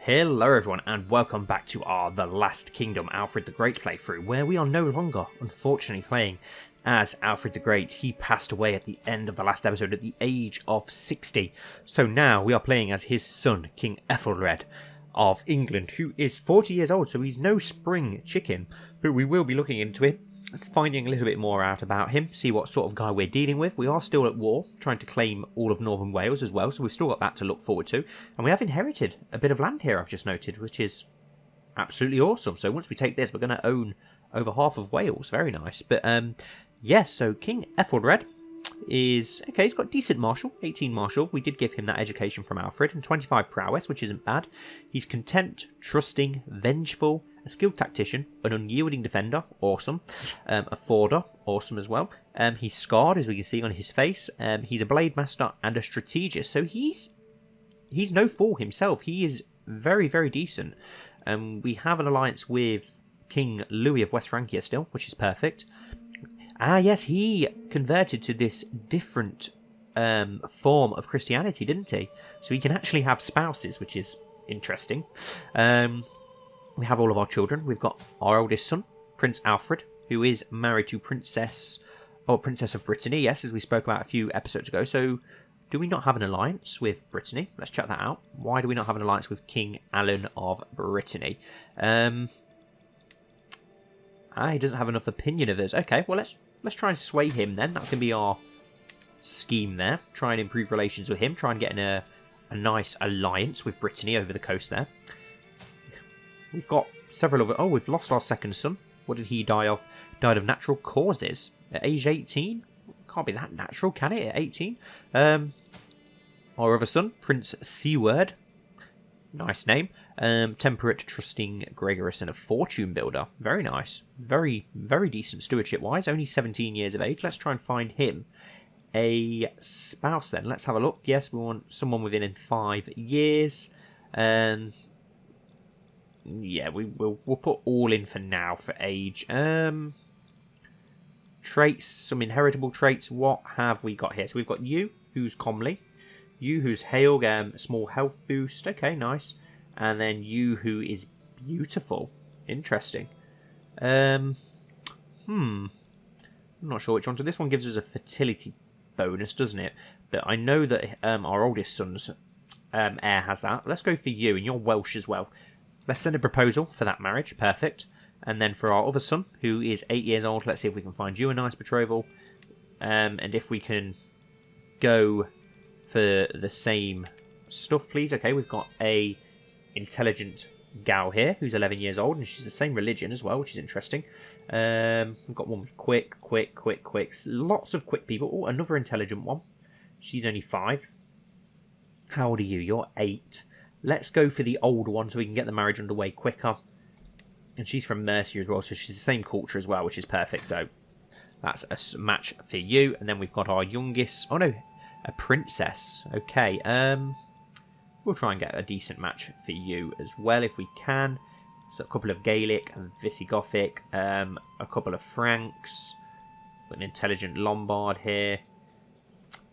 Hello everyone and welcome back to our The Last Kingdom Alfred the Great playthrough, where we are no longer, unfortunately, playing as Alfred the Great. He passed away at the end of the last episode at the age of 60. So now we are playing as his son, King Ethelred of England, who is 40 years old, so he's no spring chicken. But we will be looking into it, finding a little bit more out about him, see what sort of guy we're dealing with. We are still at war, trying to claim all of Northern Wales as well, so we've still got that to look forward to. And we have inherited a bit of land here, I've just noted, which is absolutely awesome. So once we take this, we're going to own over half of Wales. Very nice. But yes, so King Ethelred is, okay, he's got decent martial, 18 martial. We did give him that education from Alfred, and 25 prowess, which isn't bad. He's content, trusting, vengeful, a skilled tactician, an unyielding defender, awesome. A forder, awesome as well. He's scarred, as we can see on his face. He's a blade master and a strategist, so he's no fool himself. He is very, very decent. We have an alliance with King Louis of West Francia still, which is perfect. Ah, yes, he converted to this different form of Christianity, didn't he? So he can actually have spouses, which is interesting. We have all of our children. We've got our oldest son, Prince Alfred, who is married to Princess of Brittany, yes, as we spoke about a few episodes ago. So do we not have an alliance with Brittany? Let's check that out. Why do we not have an alliance with King Alan of Brittany? He doesn't have enough opinion of us. Okay, well, let's try and sway him then. That can be our scheme there. Try and improve relations with him. Try and get in a nice alliance with Brittany over the coast there. We've got several of it. Oh, we've lost our second son. What did he die of? Died of natural causes at age 18. Can't be that natural, can it? At 18. Our other son, Prince Seward. Nice name. Temperate, trusting, gregarious, and a fortune builder. Very nice. Very, very decent stewardship-wise. Only 17 years of age. Let's try and find him a spouse then. Let's have a look. Yes, we want someone within 5 years. Yeah, we'll put all in for now for age. Traits, some inheritable traits. What have we got here? So we've got you, who's comely. You, who's hail, small health boost. Okay, nice. And then you, who is beautiful. Interesting. I'm not sure which one. So this one gives us a fertility bonus, doesn't it? But I know that our oldest son's heir has that. Let's go for you, and you're Welsh as well. Let's send a proposal for that marriage. Perfect. And then for our other son, who is 8 years old, let's see if we can find you a nice betrothal. And if we can go for the same stuff, please. Okay, we've got a intelligent gal here who's 11 years old, and she's the same religion as well, which is interesting. We've got one with quick. Lots of quick people. Oh, another intelligent one. She's only 5. How old are you? You're 8. Let's go for the old one so we can get the marriage underway quicker. And she's from Mercia as well, so she's the same culture as well, which is perfect. So that's a match for you. And then we've got our youngest. Oh no, a princess. Okay, we'll try and get a decent match for you as well if we can. So a couple of Gaelic and Visigothic, a couple of Franks, an intelligent Lombard here.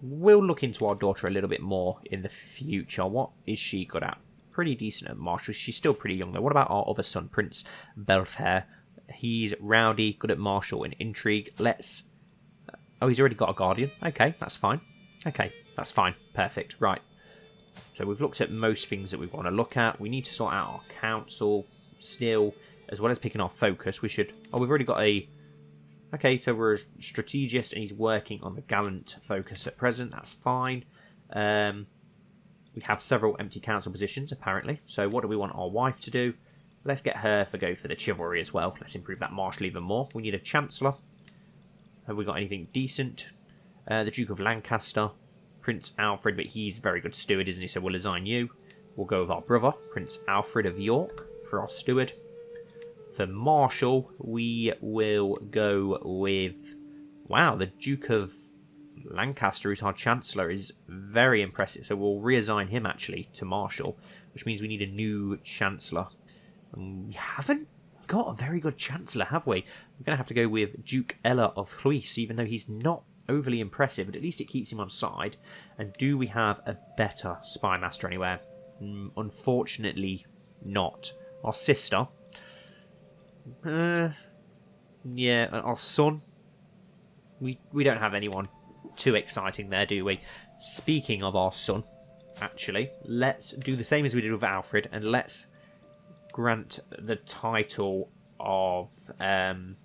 We'll look into our daughter a little bit more in the future. What is she good at? Pretty decent at martial. She's still pretty young though. What about our other son, Prince Belfair? He's rowdy, good at martial and intrigue. Let's... Oh, he's already got a guardian. Okay, that's fine. Okay, that's fine. Perfect. Right. So we've looked at most things that we want to look at. We need to sort out our council still, as well as picking our focus. We should... Oh, we've already got a... Okay, so we're a strategist, and he's working on the gallant focus at present. That's fine. We have several empty council positions, apparently. So what do we want our wife to do? Let's get her to go for the chivalry as well. Let's improve that martial even more. We need a chancellor. Have we got anything decent? The Duke of Lancaster. Prince Alfred, but he's a very good steward, isn't he? So we'll assign you. We'll go with our brother, Prince Alfred of York, for our steward. For Marshal, we will go with... Wow, the Duke of Lancaster, who's our Chancellor, is very impressive. So we'll reassign him, actually, to Marshal, which means we need a new Chancellor. And we haven't got a very good Chancellor, have we? We're going to have to go with Duke Ella of Huys, even though he's not overly impressive, but at least it keeps him on side. And do we have a better Spy Master anywhere? Unfortunately, not. Our sister. Yeah, and our son. We don't have anyone too exciting there, do we? Speaking of our son, actually, let's do the same as we did with Alfred, and let's grant the title of... can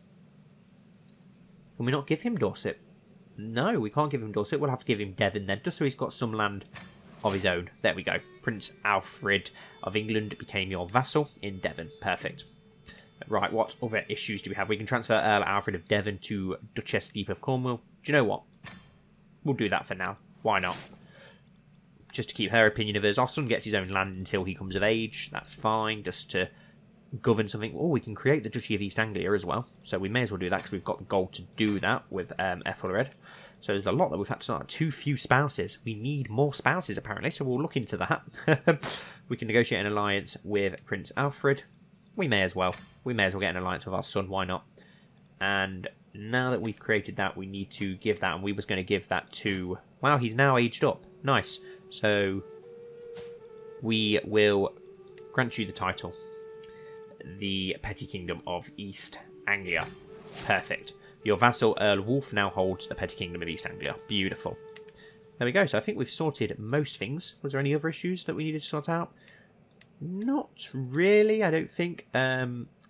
we not give him Dorset? No, we can't give him Dorset. We'll have to give him Devon then, just so he's got some land of his own. There we go. Prince Alfred of England became your vassal in Devon. Perfect. Right, what other issues do we have? We can transfer Earl Alfred of Devon to Duchess Deep of Cornwall. Do you know what? We'll do that for now. Why not? Just to keep her opinion of us. Our son gets his own land until he comes of age. That's fine. Just to govern something. Oh, we can create the Duchy of East Anglia as well. So we may as well do that because we've got the gold to do that with Ethelred. So there's a lot that we've had to start. Too few spouses. We need more spouses apparently. So we'll look into that. We can negotiate an alliance with Prince Alfred. We may as well. We may as well get an alliance with our son. Why not? And now that we've created that, we need to give that. And we was going to give that to... Wow, he's now aged up. Nice. So we will grant you the title. The Petty Kingdom of East Anglia. Perfect. Your vassal Earl Wolf now holds the Petty Kingdom of East Anglia. Beautiful. There we go. So I think we've sorted most things. Was there any other issues that we needed to sort out? Not really, I don't think.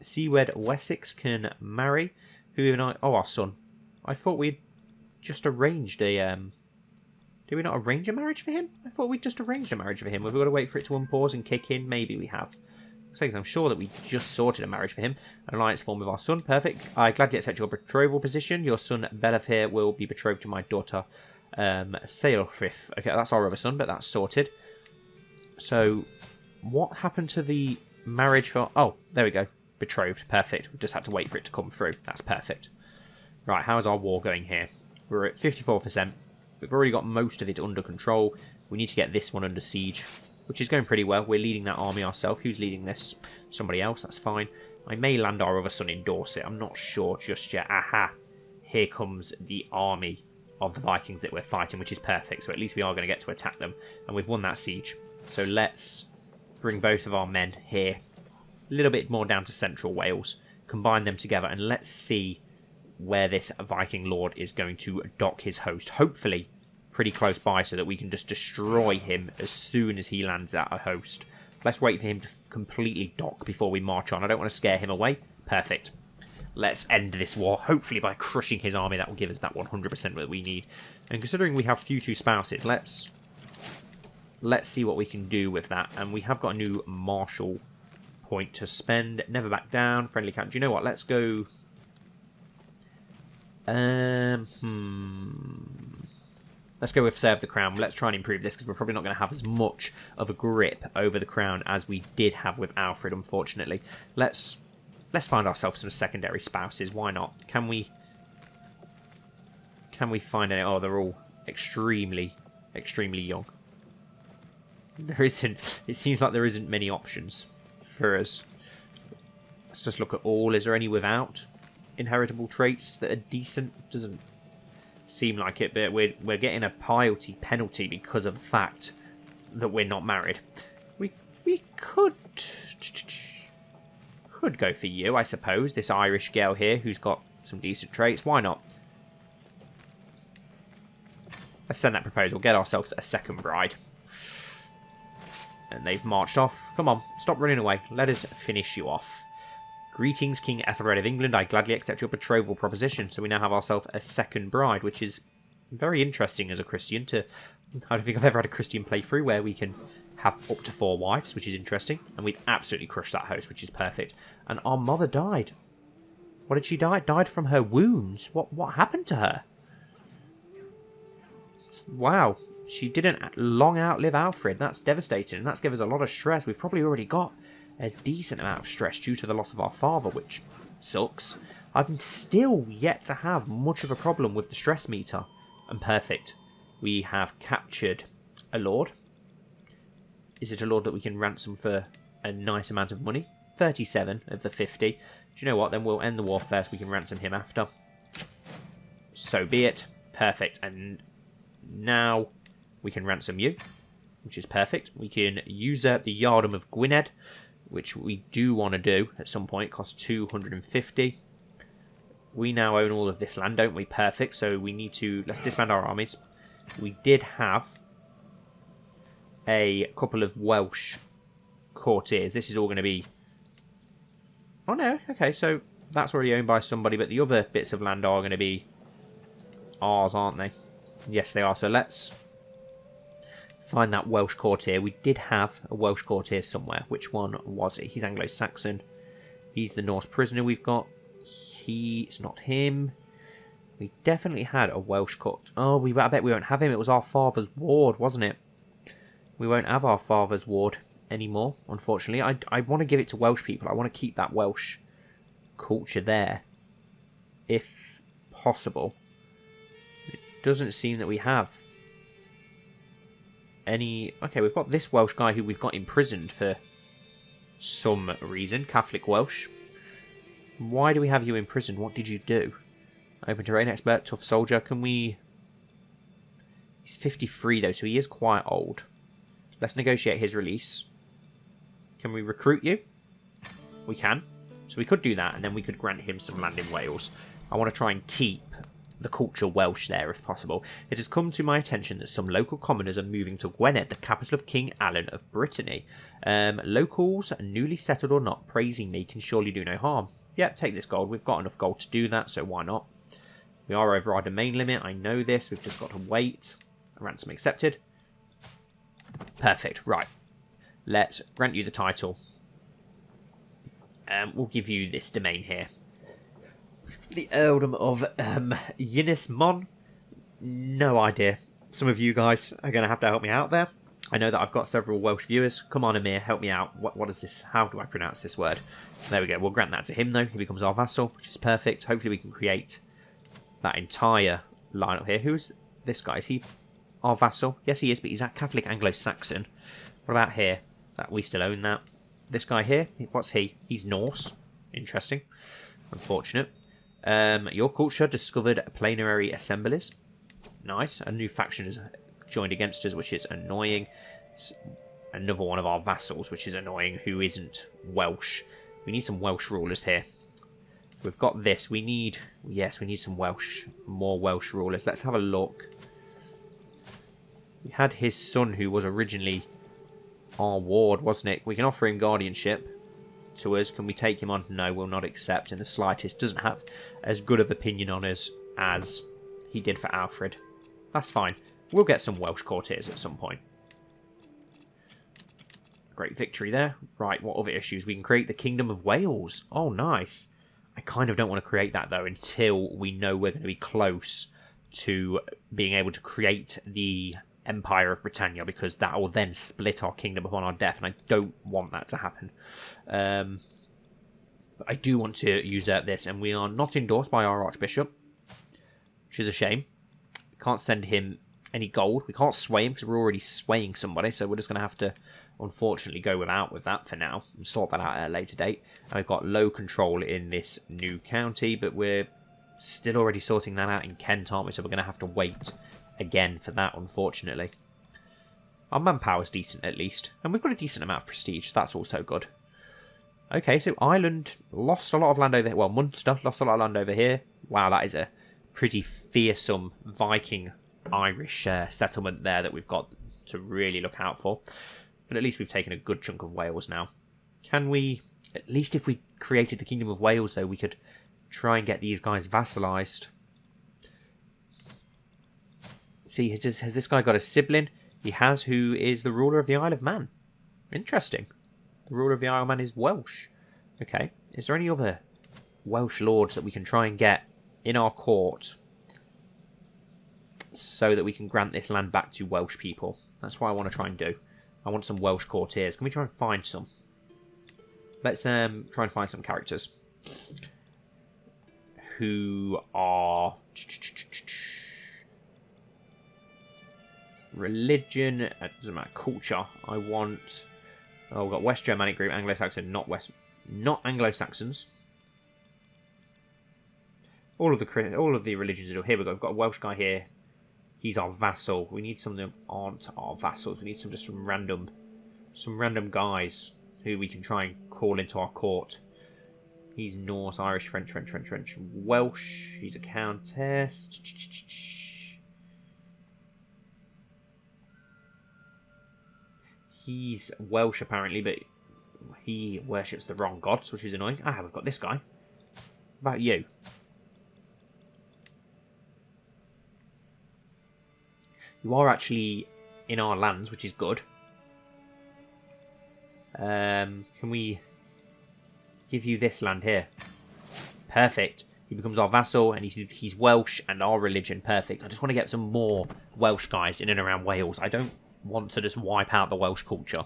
Seawed Wessex can marry. Who even I... Oh, our son. I thought we'd just arranged a... Did we not arrange a marriage for him? I thought we'd just arranged a marriage for him. Have we got to wait for it to unpause and kick in? Maybe we have. I'm sure that we just sorted a marriage for him. An alliance formed with our son. Perfect. I gladly accept your betrothal position. Your son, Belafir, will be betrothed to my daughter, Saelfrith. Okay, that's our other son, but that's sorted. So, what happened to the marriage for... Oh, there we go. Betrothed. Perfect. We just had to wait for it to come through. That's perfect. Right, how's our war going here? We're at 54%. We've already got most of it under control. We need to get this one under siege, which is going pretty well. We're leading that army ourselves. Who's leading this? Somebody else. That's fine. I may land our other son in Dorset. I'm not sure just yet. Aha. Here comes the army of the Vikings that we're fighting, which is perfect. So at least we are going to get to attack them. And we've won that siege. So let's bring both of our men here. A little bit more down to central Wales. Combine them together. And let's see where this Viking lord is going to dock his host. Hopefully pretty close by so that we can just destroy him as soon as he lands at a host. Let's wait for him to completely dock before we march on. I don't want to scare him away. Perfect. Let's end this war, hopefully by crushing his army. That will give us that 100% that we need. And considering we have few two spouses, let's see what we can do with that. And we have got a new martial point to spend. Never back down. Friendly count. Do you know what? Let's go... Let's go with Serve the Crown. Let's try and improve this because we're probably not going to have as much of a grip over the crown as we did have with Alfred, unfortunately. Let's find ourselves some secondary spouses. Why not? Can we find any? Oh, they're all extremely young. There isn't. It seems like there isn't many options for us. Let's just look at all. Is there any without inheritable traits that are decent? Doesn't seem like it, but we're getting a piety penalty because of the fact that we're not married. We could go for you, I suppose. This Irish girl here who's got some decent traits. Why not? Let's send that proposal. Get ourselves a second bride. And they've marched off. Come on, stop running away. Let us finish you off. Greetings, King Ethelred of England. I gladly accept your betrothal proposition. So we now have ourselves a second bride, which is very interesting as a Christian. I don't think I've ever had a Christian playthrough where we can have up to 4 wives, which is interesting. And we've absolutely crushed that host, which is perfect. And our mother died. What did she die? Died from her wounds. What happened to her? Wow. She didn't long outlive Alfred. That's devastating. And that's given us a lot of stress. We've probably already got a decent amount of stress due to the loss of our father, which sucks. I've still yet to have much of a problem with the stress meter. And perfect. We have captured a lord. Is it a lord that we can ransom for a nice amount of money? 37 of the 50. Do you know what? Then we'll end the war first. We can ransom him after. So be it. Perfect. And now we can ransom you, which is perfect. We can usurp the Yardom of Gwynedd. which we do want to do at some point. It costs 250. We now own all of this land, don't we? Perfect. So we need to... Let's disband our armies. We did have a couple of Welsh courtiers. This is all going to be... Oh, no. Okay, so that's already owned by somebody, but the other bits of land are going to be ours, aren't they? Yes, they are. So let's find that Welsh courtier. We did have a Welsh courtier somewhere. Which one was it? He's Anglo-Saxon. He's the Norse prisoner we've got. It's not him. We definitely had a Welsh court. Oh, I bet we won't have him. It was our father's ward, wasn't it? We won't have our father's ward anymore, unfortunately. I want to give it to Welsh people. I want to keep that Welsh culture there, if possible. It doesn't seem that we have any... Okay, we've got this Welsh guy who we've got imprisoned for some reason. Catholic Welsh. Why do we have you imprisoned? What did you do? Open terrain expert, tough soldier. Can we... He's 53 though, so he is quite old. Let's negotiate his release. Can we recruit you? We can. So we could do that, and then we could grant him some land in Wales. I want to try and keep the culture Welsh there if possible. It has come to my attention that some local commoners are moving to Gwynedd, the capital of King Alan of Brittany. Locals, newly settled or not, praising me can surely do no harm. Yep, take this gold. We've got enough gold to do that, so why not? We are over our domain limit. I know this. We've just got to wait. Ransom accepted. Perfect. Right. Let's grant you the title. We'll give you this domain here. The Earldom of Yinismon. No idea. Some of you guys are going to have to help me out there. I know that I've got several Welsh viewers. Come on, Amir, help me out. What is this? How do I pronounce this word? There we go. We'll grant that to him, though. He becomes our vassal, which is perfect. Hopefully we can create that entire line up here. Who's this guy? Is he our vassal? Yes, he is, but he's a Catholic Anglo-Saxon. What about here? That we still own that. This guy here, what's he? He's Norse. Interesting. Unfortunate. Your culture discovered planetary assemblies. Nice. A new faction has joined against us, which is annoying. It's another one of our vassals, which is annoying, who isn't Welsh. We need some Welsh rulers here. We've got this. We need... Yes, we need some Welsh. More Welsh rulers. Let's have a look. We had his son, who was originally our ward, wasn't it? We can offer him guardianship to us. Can we take him on? No, we'll not accept in the slightest. Doesn't have as good of opinion on us as he did for Alfred. That's fine. We'll get some Welsh courtiers at some point. Great victory there. Right, what other issues? We can create the Kingdom of Wales. Oh, nice. I kind of don't want to create that, though, until we know we're going to be close to being able to create the Empire of Britannia, because that will then split our kingdom upon our death, and I don't want that to happen. But I do want to usurp this, and we are not endorsed by our Archbishop, which is a shame. We can't send him any gold. We can't sway him because we're already swaying somebody, so we're just going to have to, unfortunately, go without with that for now and sort that out at a later date. And we've got low control in this new county, but we're still already sorting that out in Kent, aren't we? So we're going to have to wait again for that, unfortunately. Our manpower's decent, at least. And we've got a decent amount of prestige. That's also good. Okay, so Ireland lost a lot of land over here. Well, Munster lost a lot of land over here. Wow, that is a pretty fearsome Viking Irish settlement there that we've got to really look out for. But at least we've taken a good chunk of Wales now. Can we... At least if we created the Kingdom of Wales, though, we could try and get these guys vassalised. See, has this guy got a sibling? He has, who is the ruler of the Isle of Man. Interesting. The ruler of the Isle of Man is Welsh. Okay. Is there any other Welsh lords that we can try and get in our court so that we can grant this land back to Welsh people? That's what I want to try and do. I want some Welsh courtiers. Can we try and find some? Let's try and find some characters who are... Religion, doesn't matter. Culture. I want... Oh, we've got West Germanic group, Anglo-Saxon, not Anglo-Saxons. All of the religions are here. We've got a Welsh guy here. He's our vassal. We need some that aren't our vassals. We need some random guys who we can try and call into our court. He's Norse, Irish, French, Welsh. He's a countess. He's Welsh apparently, but he worships the wrong gods, which is annoying. Ah, we've got this guy. What about you? You are actually in our lands, which is good. Can we give you this land here? Perfect. He becomes our vassal, and he's Welsh and our religion. Perfect. I just want to get some more Welsh guys in and around Wales. I don't want to just wipe out the Welsh culture.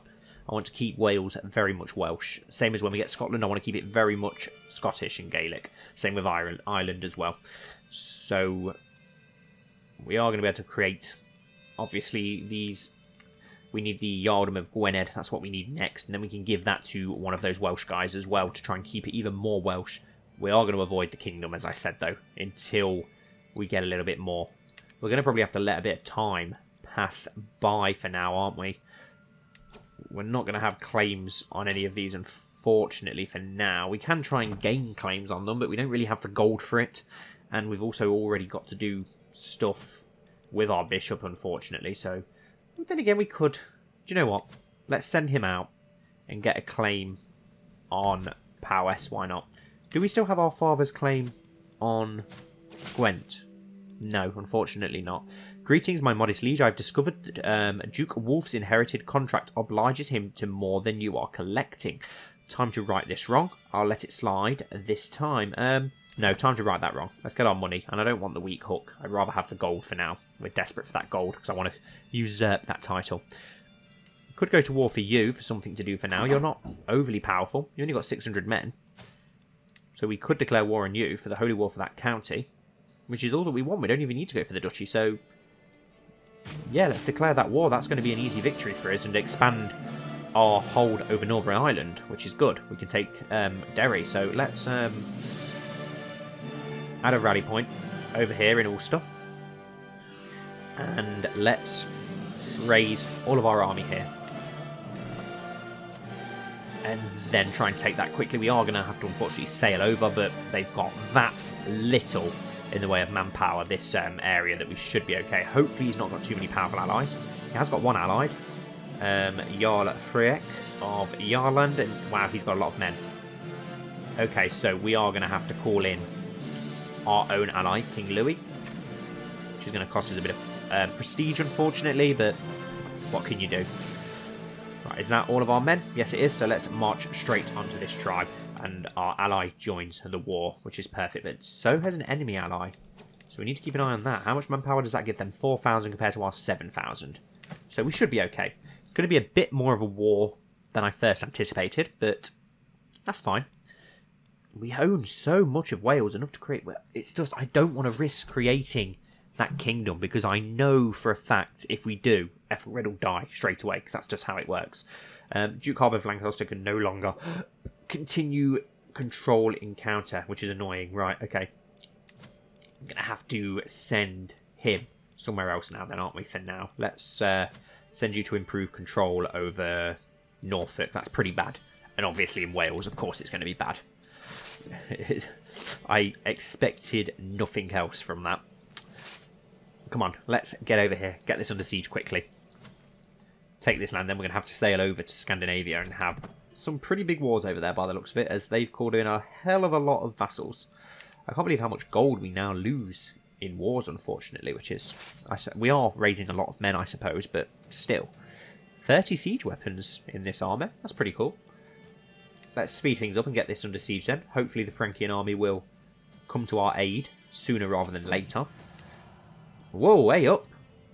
I want to keep Wales very much Welsh. Same as when we get Scotland, I want to keep it very much Scottish and Gaelic. Same with Ireland as well. So we are going to be able to create, obviously, these. We need the Yardom of Gwynedd. That's what we need next. And then we can give that to one of those Welsh guys as well to try and keep it even more Welsh. We are going to avoid the kingdom, as I said, though, until we get a little bit more. We're going to probably have to let a bit of time pass by for now, aren't we? We're not going to have claims on any of these, unfortunately, for now. We can try and gain claims on them, but we don't really have the gold for it. And we've also already got to do stuff with our bishop, unfortunately. So, then again, we could... Do you know what? Let's send him out and get a claim on Powys. Why not? Do we still have our father's claim on Gwent? No, unfortunately not. Greetings, my modest liege. I've discovered that Duke Wolf's inherited contract obliges him to more than you are collecting. Time to right this wrong. I'll let it slide this time. No, time to right that wrong. Let's get our money. And I don't want the weak hook. I'd rather have the gold for now. We're desperate for that gold because I want to usurp that title. Could go to war for you for something to do for now. You're not overly powerful. You only got 600 men. So we could declare war on you for the holy war for that county. Which is all that we want. We don't even need to go for the duchy. So, yeah, let's declare that war. That's going to be an easy victory for us and expand our hold over Northern Ireland, which is good. We can take Derry. So let's add a rally point over here in Ulster. And let's raise all of our army here. And then try and take that quickly. We are going to have to unfortunately sail over, but they've got that little in the way of manpower, this area, that we should be okay. Hopefully he's not got too many powerful allies. He has got one allied. Jarl Friek of Jarland, and wow, he's got a lot of men. Okay, so we are going to have to call in our own ally, King Louis, which is going to cost us a bit of prestige, unfortunately, but what can you do? Right, is that all of our men? Yes, it is, so let's march straight onto this tribe. And our ally joins the war, which is perfect. But so has an enemy ally. So we need to keep an eye on that. How much manpower does that give them? 4,000 compared to our 7,000. So we should be okay. It's going to be a bit more of a war than I first anticipated, but that's fine. We own so much of Wales, enough to create... It's just, I don't want to risk creating that kingdom, because I know for a fact if we do, Ethelred will die straight away, because that's just how it works. Duke Harbour of Lancaster can no longer... continue control encounter, which is annoying. Right, okay. I'm going to have to send him somewhere else now then, aren't we, for now? Let's send you to improve control over Norfolk. That's pretty bad. And obviously in Wales, of course, it's going to be bad. I expected nothing else from that. Come on, let's get over here. Get this under siege quickly. Take this land, then we're going to have to sail over to Scandinavia and have... some pretty big wars over there by the looks of it, as they've called in a hell of a lot of vassals. I can't believe how much gold we now lose in wars, unfortunately, which is... we are raising a lot of men, I suppose, but still. 30 siege weapons in this armour. That's pretty cool. Let's speed things up and get this under siege then. Hopefully the Frankian army will come to our aid sooner rather than later. Whoa, way up.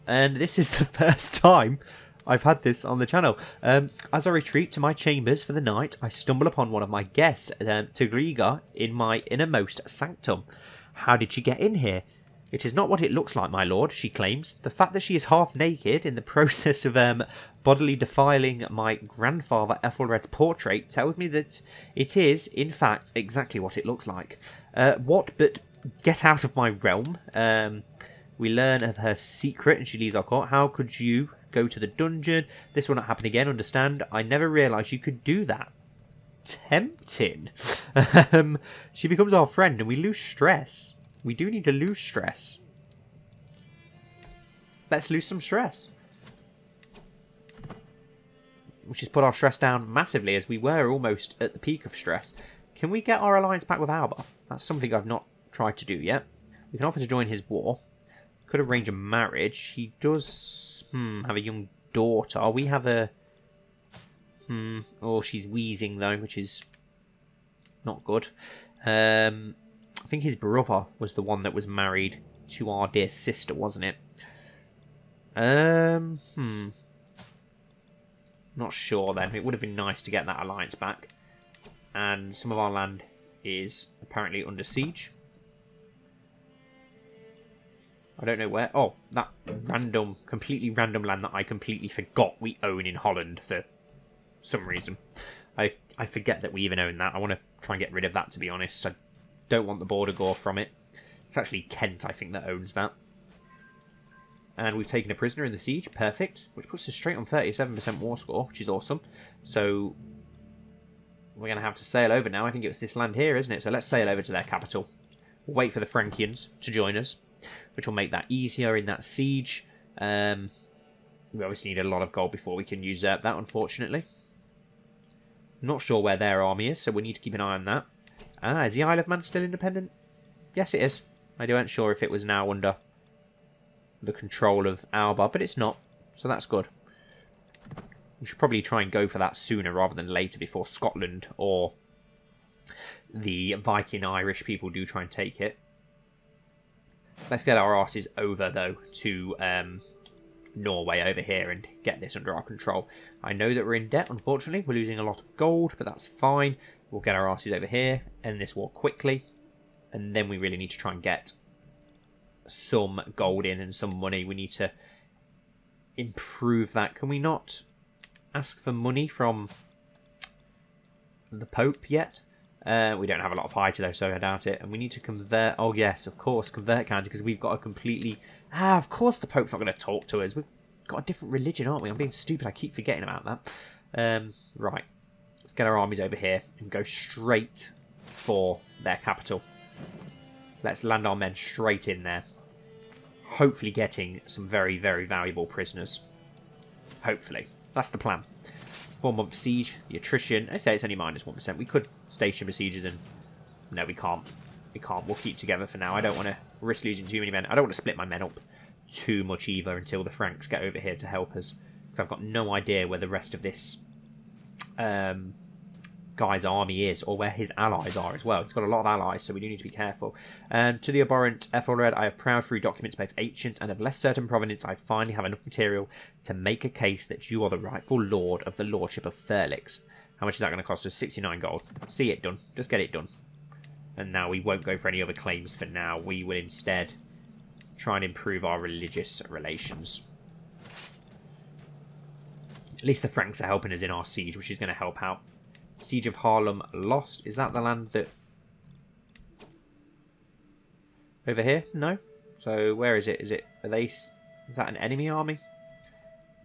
And this is the first time I've had this on the channel. As I retreat to my chambers for the night, I stumble upon one of my guests, Tegriga, in my innermost sanctum. How did she get in here? It is not what it looks like, my lord, she claims. The fact that she is half naked in the process of bodily defiling my grandfather Ethelred's portrait tells me that it is, in fact, exactly what it looks like. What but get out of my realm? We learn of her secret and she leaves our court. How could you go to the dungeon. This will not happen again, understand? I never realised you could do that. Tempting. She becomes our friend and we lose stress. We do need to lose stress. Let's lose some stress. Which has put our stress down massively, as we were almost at the peak of stress. Can we get our alliance back with Alba? That's something I've not tried to do yet. We can offer to join his war. Could arrange a marriage. He does have a young daughter. We have a... Oh, she's wheezing though, which is not good. I think his brother was the one that was married to our dear sister, wasn't it? Not sure then. It would have been nice to get that alliance back. And some of our land is apparently under siege. I don't know where. Oh, that random, completely random land that I completely forgot we own in Holland for some reason. I forget that we even own that. I want to try and get rid of that, to be honest. I don't want the border gore from it. It's actually Kent, I think, that owns that. And we've taken a prisoner in the siege. Perfect. Which puts us straight on 37% war score, which is awesome. So we're going to have to sail over now. I think it's this land here, isn't it? So let's sail over to their capital. We'll wait for the Frankians to join us, which will make that easier in that siege. We obviously need a lot of gold before we can usurp that, unfortunately. Not sure where their army is, so we need to keep an eye on that. Is the Isle of Man still independent? Yes, it is. I weren't sure if it was now under the control of Alba, but it's not, so that's good. We should probably try and go for that sooner rather than later, before Scotland or the Viking Irish people do try and take it. Let's get our asses over, though, to Norway over here and get this under our control. I know that we're in debt, unfortunately. We're losing a lot of gold, but that's fine. We'll get our asses over here, end this war quickly, and then we really need to try and get some gold in and some money. We need to improve that. Can we not ask for money from the Pope yet? We don't have a lot of piety though, so I doubt it. And we need to convert... Oh yes, of course, convert county, because we've got a completely... of course the Pope's not going to talk to us. We've got a different religion, aren't we? I'm being stupid. I keep forgetting about that. Right. Let's get our armies over here and go straight for their capital. Let's land our men straight in there. Hopefully getting some very, very valuable prisoners. Hopefully. That's the plan. 4-month siege. The attrition. I say it's only minus 1%. We could station besiegers and... No, we can't. We can't. We'll keep together for now. I don't want to risk losing too many men. I don't want to split my men up too much either until the Franks get over here to help us. Because I've got no idea where the rest of this guy's army is, or where his allies are as well. He's got a lot of allies, so we do need to be careful. To the abhorrent Ethelred, I have proud through documents both ancient and of less certain provenance. I finally have enough material to make a case that you are the rightful lord of the lordship of Fairlix. How much is that going to cost us? 69 gold. See it done. Just get it done. And now we won't go for any other claims for now. We will instead try and improve our religious relations. At least the Franks are helping us in our siege, which is going to help out. Siege of Haarlem lost. Is that the land that... Over here? No. So where is it? Are they... Is that an enemy army?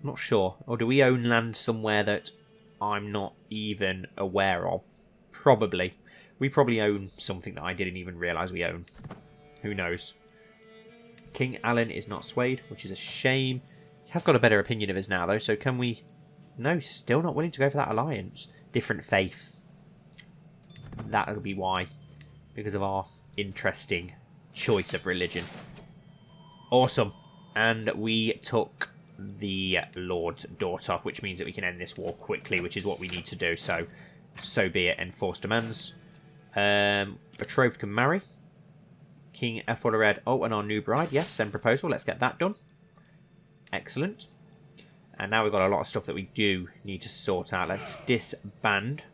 I'm not sure. Or do we own land somewhere that I'm not even aware of? Probably. We probably own something that I didn't even realise we own. Who knows? King Alan is not swayed, which is a shame. He has got a better opinion of us now, though, so can we... No, still not willing to go for that alliance. Different faith. That'll be why. Because of our interesting choice of religion. Awesome. And we took the Lord's daughter, which means that we can end this war quickly, which is what we need to do. So be it. Enforce demands. Betrothed can marry. King Ethelred. Oh, and our new bride. Yes, send proposal. Let's get that done. Excellent. And now we've got a lot of stuff that we do need to sort out. Let's disband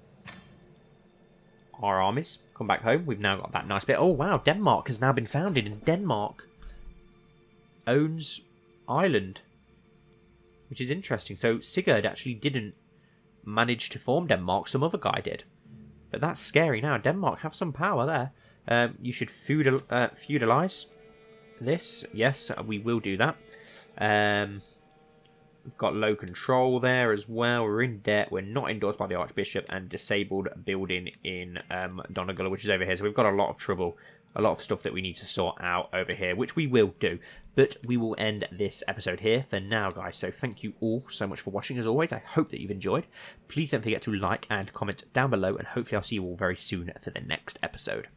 our armies. Come back home. We've now got that nice bit. Oh, wow. Denmark has now been founded. And Denmark owns Ireland, which is interesting. So Sigurd actually didn't manage to form Denmark. Some other guy did. But that's scary now. Denmark have some power there. You should feudalise this. Yes, we will do that. We've got low control there as well. We're in debt. We're not endorsed by the Archbishop, and disabled building in Donegal, which is over here. So we've got a lot of trouble, a lot of stuff that we need to sort out over here, which we will do. But we will end this episode here for now, guys. So thank you all so much for watching, as always. I hope that you've enjoyed. Please don't forget to like and comment down below, and hopefully I'll see you all very soon for the next episode.